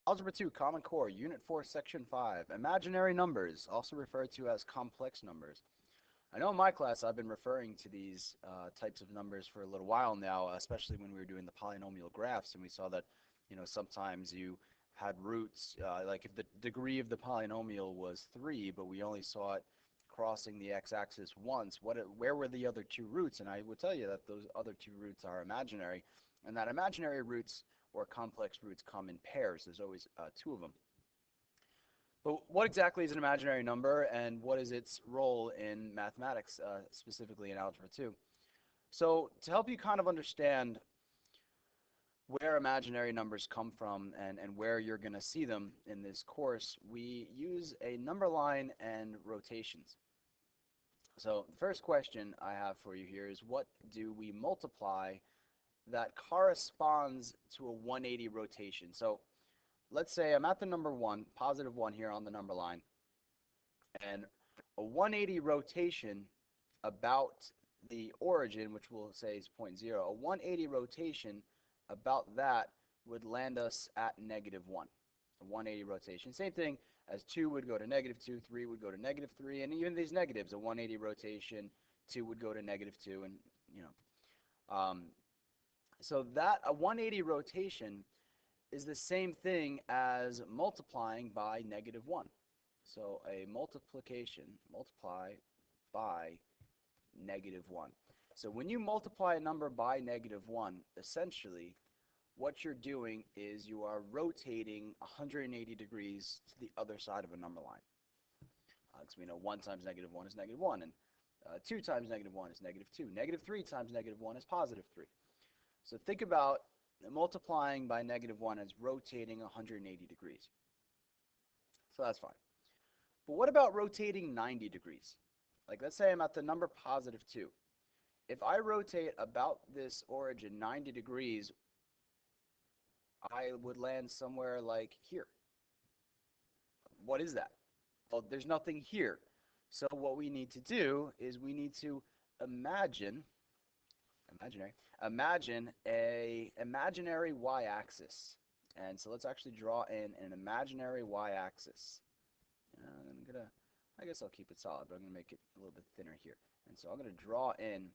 Algebra 2, Common Core, Unit 4, Section 5. Imaginary numbers, also referred to as complex numbers. I know in my class I've been referring to these types of numbers for a little while now, especially when we were doing the polynomial graphs, and we saw that, sometimes you had roots, like if the degree of the polynomial was 3, but we only saw it crossing the x-axis once, where were the other two roots? And I would tell you that those other two roots are imaginary, and that imaginary roots or complex roots come in pairs. There's always two of them. But what exactly is an imaginary number, and what is its role in mathematics, specifically in Algebra 2? So to help you kind of understand where imaginary numbers come from and where you're going to see them in this course, we use a number line and rotations. So the first question I have for you here is, what do we multiply that corresponds to a 180 rotation? So let's say I'm at the number 1, positive 1 here on the number line, and a 180 rotation about the origin, which we'll say is point 0, a 180 rotation about that would land us at negative 1. A 180 rotation. Same thing as 2 would go to negative 2, 3 would go to negative 3, and even these negatives, a 180 rotation, 2 would go to negative 2, and you know. So that a 180 rotation is the same thing as multiplying by negative 1. So a multiplication, multiply by negative 1. So when you multiply a number by negative 1, essentially what you're doing is you are rotating 180 degrees to the other side of a number line. Because we know 1 times negative 1 is negative 1, and 2 times negative 1 is negative 2. Negative 3 times negative 1 is positive 3. So think about multiplying by negative 1 as rotating 180 degrees. So that's fine. But what about rotating 90 degrees? Like, let's say I'm at the number positive 2. If I rotate about this origin 90 degrees, I would land somewhere like here. What is that? Well, there's nothing here. So what we need to do is we need to imagine a imaginary y-axis. And so let's actually draw in an imaginary y-axis. I guess I'll keep it solid, but I'm going to make it a little bit thinner here. And so I'm going to draw in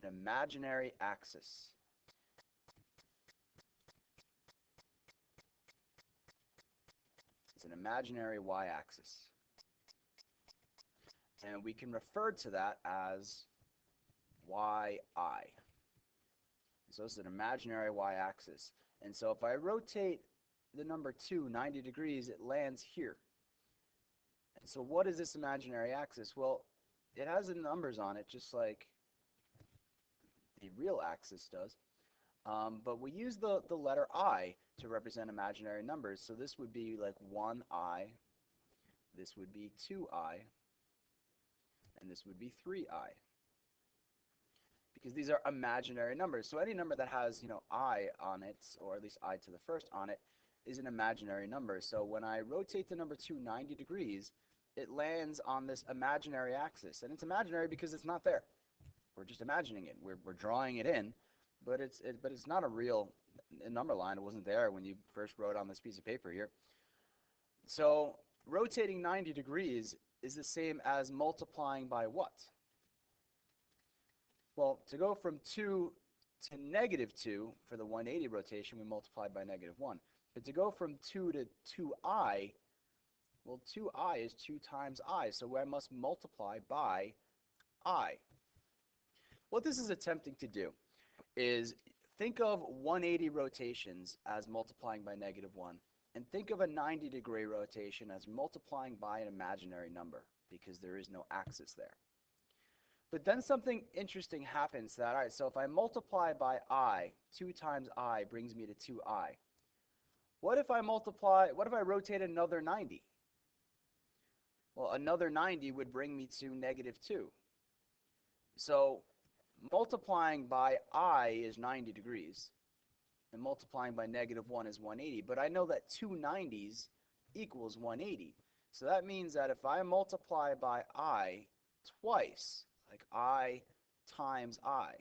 an imaginary axis. It's an imaginary y-axis. And we can refer to that as yi. So this is an imaginary y-axis. And so if I rotate the number 2 90 degrees, it lands here. And so what is this imaginary axis? Well, it has the numbers on it, just like the real axis does. But we use the letter I to represent imaginary numbers. So this would be like 1i, this would be 2i, and this would be 3i. Because these are imaginary numbers. So any number that has, I on it, or at least I to the first on it, is an imaginary number. So when I rotate the number 2 90 degrees, it lands on this imaginary axis. And it's imaginary because it's not there. We're just imagining it. We're drawing it in, but it's not a real number line. It wasn't there when you first wrote on this piece of paper here. So rotating 90 degrees is the same as multiplying by what? Well, to go from 2 to negative 2 for the 180 rotation, we multiplied by negative 1. But to go from 2 to 2i, well, 2i is 2 times I, so I must multiply by I. What this is attempting to do is think of 180 rotations as multiplying by negative 1, and think of a 90-degree rotation as multiplying by an imaginary number, because there is no axis there. But then something interesting happens that, all right, so if I multiply by I, 2 times I brings me to 2i. What if I rotate another 90? Well, another 90 would bring me to negative 2. So multiplying by I is 90 degrees, and multiplying by negative 1 is 180. But I know that 2 90s equals 180. So that means that if I multiply by I twice, like I times I,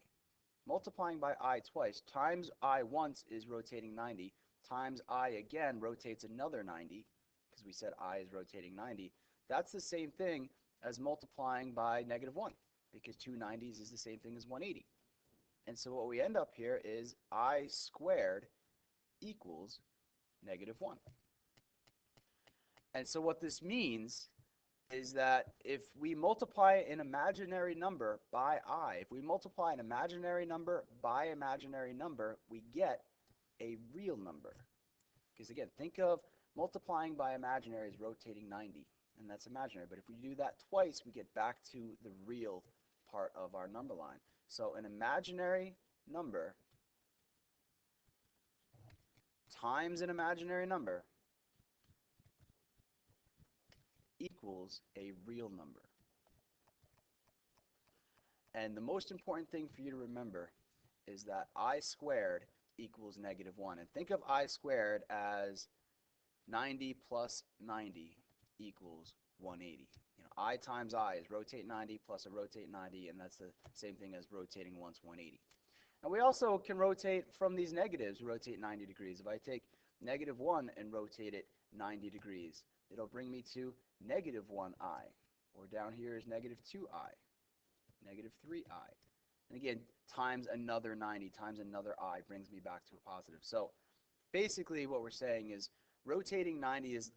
multiplying by I twice times I once is rotating 90, times I again rotates another 90, because we said I is rotating 90. That's the same thing as multiplying by negative 1, because 2 90s is the same thing as 180. And so what we end up here is I squared equals negative 1. And so what this means is that if we multiply an imaginary number by I, if we multiply an imaginary number by imaginary number, we get a real number. Because again, think of multiplying by imaginary as rotating 90, and that's imaginary. But if we do that twice, we get back to the real part of our number line. So an imaginary number times an imaginary number equals a real number. And the most important thing for you to remember is that I squared equals negative 1. And think of I squared as 90 plus 90 equals 180. You know, I times I is rotate 90 plus a rotate 90, and that's the same thing as rotating once 180. And we also can rotate from these negatives, rotate 90 degrees. If I take negative 1 and rotate it 90 degrees, it'll bring me to negative 1i. Or down here is negative 2i, negative 3i. And again, times another 90, times another I brings me back to a positive. So basically what we're saying is rotating 90 is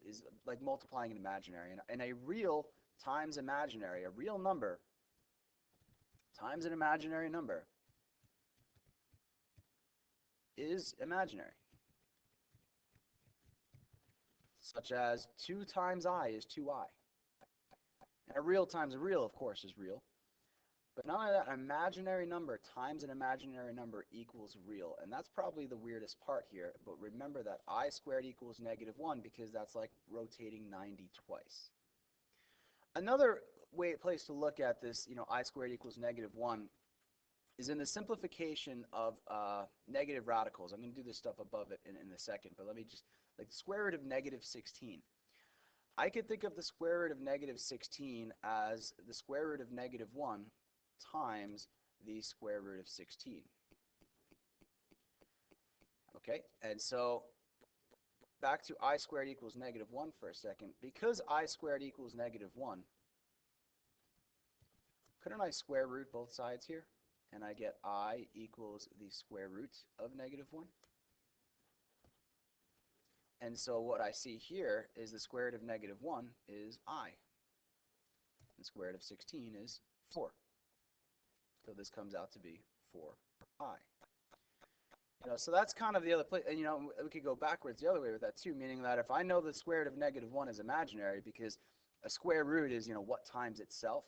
like multiplying an imaginary. And a real times imaginary, a real number times an imaginary number is imaginary. Such as 2 times I is 2i. And a real times a real, of course, is real. But not only that, an imaginary number times an imaginary number equals real. And that's probably the weirdest part here. But remember that I squared equals negative 1 because that's like rotating 90 twice. Another place to look at this, I squared equals negative 1 is in the simplification of negative radicals. I'm going to do this stuff above it in a second, but let me just, like the square root of negative 16. I could think of the square root of negative 16 as the square root of negative 1 times the square root of 16. Okay, and so back to I squared equals negative 1 for a second. Because I squared equals negative 1, couldn't I square root both sides here? And I get I equals the square root of negative 1. And so what I see here is the square root of negative 1 is I. The square root of 16 is 4. So this comes out to be 4i. So that's kind of the other place. And we could go backwards the other way with that too, meaning that if I know the square root of negative 1 is imaginary, because a square root is, what times itself.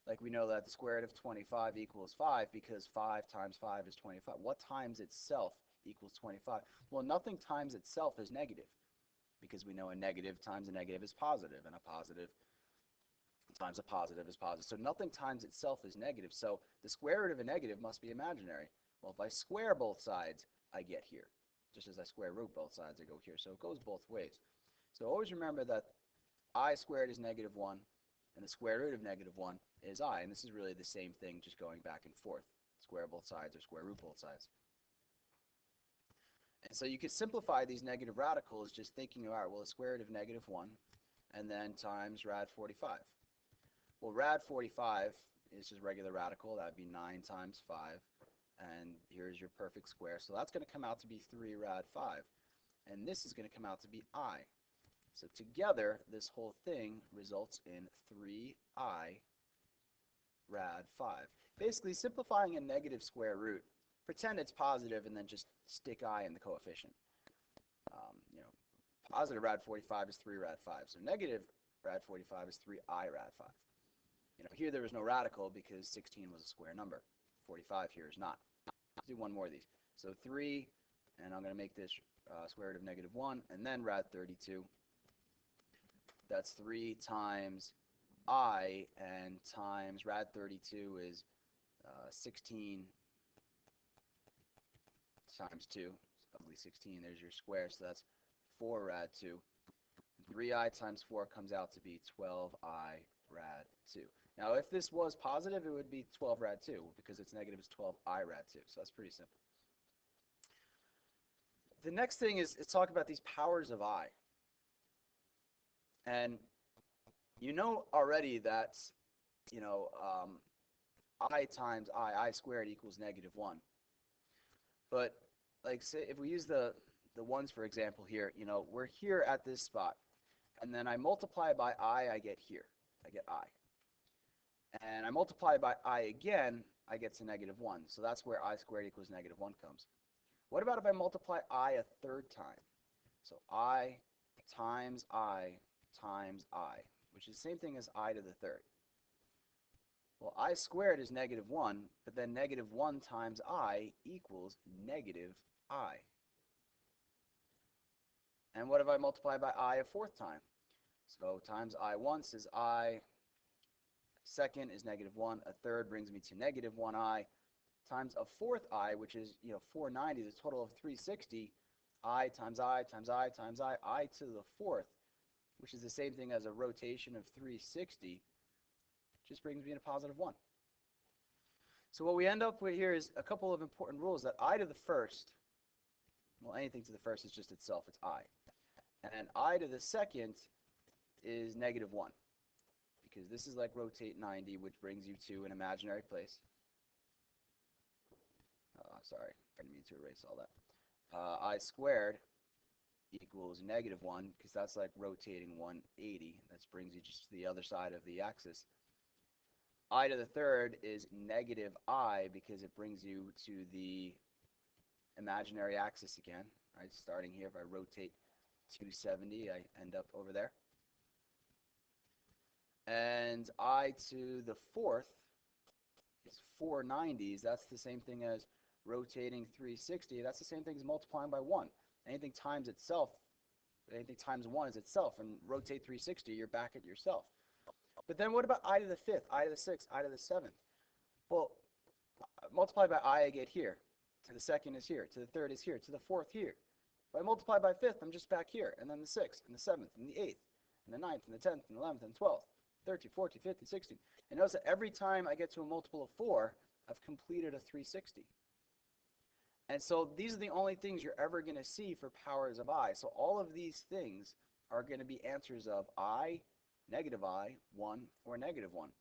Like we know that the square root of 25 equals 5 because 5 times 5 is 25. What times itself equals 25? Well, nothing times itself is negative, because we know a negative times a negative is positive, and a positive times a positive is positive. So nothing times itself is negative. So the square root of a negative must be imaginary. Well, if I square both sides, I get here. Just as I square root both sides, I go here. So it goes both ways. So always remember that I squared is negative 1, and the square root of negative 1 is I. And this is really the same thing, just going back and forth. Square both sides or square root both sides. And so you could simplify these negative radicals just thinking, all right, well, the square root of negative 1 and then times rad 45. Well, rad 45 is just regular radical. That would be 9 times 5. And here's your perfect square. So that's going to come out to be 3 rad 5. And this is going to come out to be I. So together, this whole thing results in 3I rad 5. Basically, simplifying a negative square root, pretend it's positive and then just stick I in the coefficient. Positive rad 45 is 3 rad 5. So negative rad 45 is 3I rad 5. Here there was no radical because 16 was a square number. 45 here is not. Let's do one more of these. So 3, and I'm going to make this square root of negative 1, and then rad 32. That's 3 times I, and times rad 32 is 16 times 2. Ugly 16, there's your square, so that's 4 rad 2. 3i times 4 comes out to be 12i rad 2. Now, if this was positive, it would be 12 rad 2, because it's negative, it's 12i rad 2. So that's pretty simple. the next thing is talk about these powers of I. And you know already that, you know, I times I squared equals -1. But like say if we use the ones for example here, you know, we're here at this spot, and then I multiply by I get here. I get I. And I multiply by I again, I get to -1. So that's where I squared equals -1 comes. What about if I multiply I a third time? So I times I times I, which is the same thing as I to the third. Well, I squared is -1, but then -1 times I equals -I. And what if I multiply by I a fourth time? So times I once is I, second is -1, a third brings me to -1I, times a fourth I, which is, you know, 490, the total of 360, I times I times I times I to the fourth, which is the same thing as a rotation of 360, just brings me to +1. So what we end up with here is a couple of important rules, that I to the first, well, anything to the first is just itself, it's I. And I to the second is -1, because this is like rotate 90, which brings you to an imaginary place. Sorry, I didn't mean to erase all that. I squared equals -1, because that's like rotating 180. That brings you just to the other side of the axis. I to the third is -I, because it brings you to the imaginary axis again. Right, starting here, if I rotate 270, I end up over there. And I to the fourth is 490s. That's the same thing as rotating 360. That's the same thing as multiplying by 1. Anything times itself, anything times 1 is itself. And rotate 360, you're back at yourself. But then what about I to the fifth, I to the sixth, I to the seventh? Well, multiply by I get here. To the second is here. To the third is here. To the fourth here. If I multiply by fifth, I'm just back here. And then the sixth, and the seventh, and the eighth, and the ninth, and the 10th, and the 11th, and 12th, 13, 14, 15, 16. And notice that every time I get to a multiple of 4, I've completed a 360. And so these are the only things you're ever going to see for powers of I. So all of these things are going to be answers of I, -I, 1, or -1.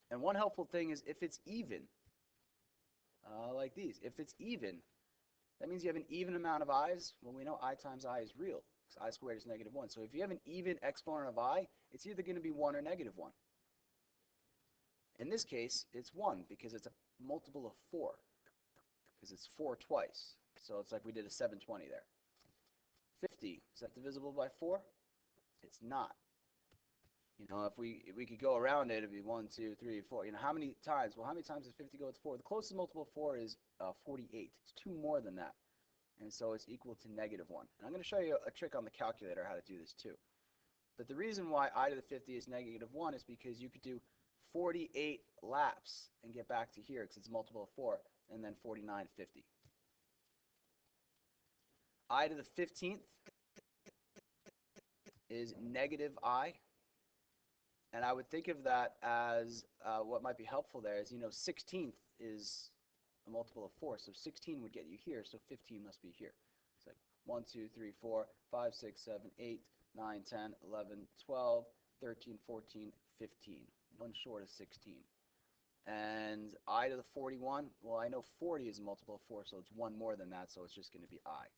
And one helpful thing is if it's even, like these. If it's even, that means you have an even amount of i's. Well, we know I times I is real, because I squared is -1. So if you have an even exponent of I, it's either going to be 1 or -1. In this case, it's 1, because it's a multiple of 4, because it's 4 twice. So it's like we did a 720 there. 50, is that divisible by 4? It's not. You know, if we could go around it, it'd be 1, 2, 3, 4. You know, how many times? Well, how many times does 50 go with 4? The closest multiple of 4 is 48. It's 2 more than that. And so it's equal to -1. And I'm going to show you a trick on the calculator how to do this too. But the reason why I to the 50 is -1 is because you could do 48 laps and get back to here, because it's a multiple of 4, and then 49, 50. I to the 15th is -I. And I would think of that as what might be helpful there is, you know, 16th is a multiple of 4, so 16 would get you here, so 15 must be here. It's like 1, 2, 3, 4, 5, 6, 7, 8, 9, 10, 11, 12, 13, 14, 15. One short of 16. And I to the 41, well, I know 40 is a multiple of 4, so it's 1 more than that, so it's just going to be I.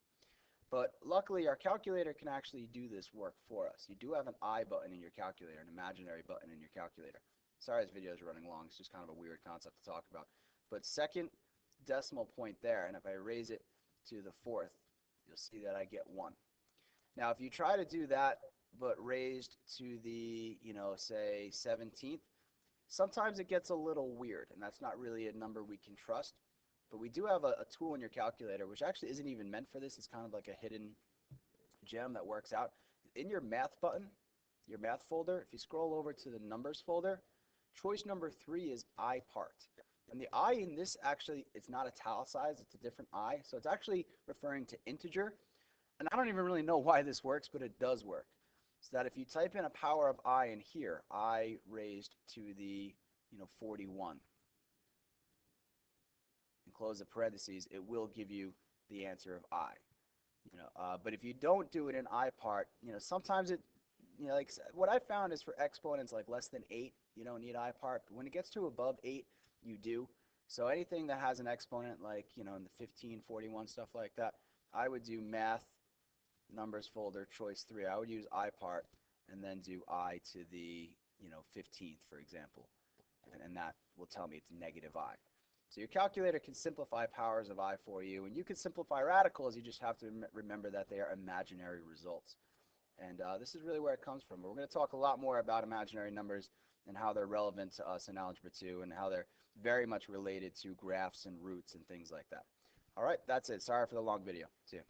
But luckily, our calculator can actually do this work for us. You do have an I button in your calculator, an imaginary button in your calculator. Sorry this video is running long. It's just kind of a weird concept to talk about. But second decimal point there, and if I raise it to the fourth, you'll see that I get 1. Now, if you try to do that, but raised to the, you know, say 17th, sometimes it gets a little weird, and that's not really a number we can trust. But we do have a tool in your calculator, which actually isn't even meant for this. It's kind of like a hidden gem that works out. In your math button, your math folder, if you scroll over to the numbers folder, choice number 3 is I part. And the I in this actually, it's not italicized, it's a different I. So it's actually referring to integer. And I don't even really know why this works, but it does work. So that if you type in a power of I in here, I raised to the, 41, and close the parentheses, it will give you the answer of I. But if you don't do it in IPART, sometimes like what I found is for exponents like less than 8, you don't need IPART, but when it gets to above 8, you do. So anything that has an exponent like, in the 15, 41, stuff like that, I would do math, numbers folder, choice 3. I would use IPART and then do I to the, 15th, for example. And that will tell me it's negative I. So your calculator can simplify powers of I for you, and you can simplify radicals. You just have to remember that they are imaginary results. And this is really where it comes from. We're going to talk a lot more about imaginary numbers and how they're relevant to us in Algebra 2 and how they're very much related to graphs and roots and things like that. All right, that's it. Sorry for the long video. See you.